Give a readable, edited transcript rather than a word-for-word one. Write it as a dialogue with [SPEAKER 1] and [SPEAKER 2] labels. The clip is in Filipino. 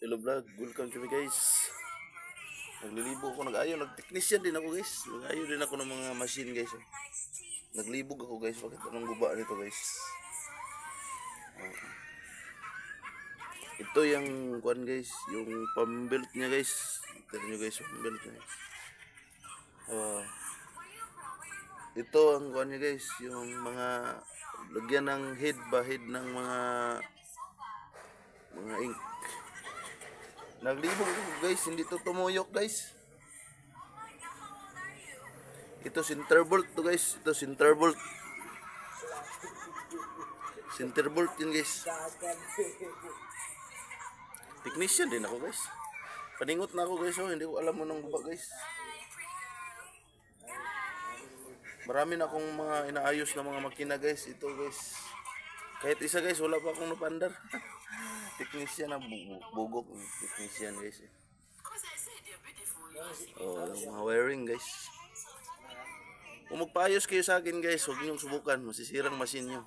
[SPEAKER 1] Hello vlog, welcome to me guys. Naglilibo ako, nag-technician din ako guys. Nag-ayo din ako ng mga machine guys. Naglibog ako guys, bakit anong guba nito guys. Ito yung kuan guys, yung pambelt niya guys. Tignan nyo guys, yung pambelt niya. Ito ang kuan niya guys, yung mga lagyan ng head ng mga ink. Naglibog ako guys, hindi to tumuyok guys. Ito Centerbolt to guys, ito Centerbolt. Centerbolt yun guys. Technician din ako guys. Paningot na ako guys, oh, hindi ko alam mo nang guba guys. Marami na akong mga inaayos na mga makina guys, ito guys. Kahit isa guys, wala pa akong napandar. Technician na bugok, technician guys. Oh, mga wiring guys. Kung magpaayos kayo sa akin guys, huwag niyong subukan, masisirang machine nyo.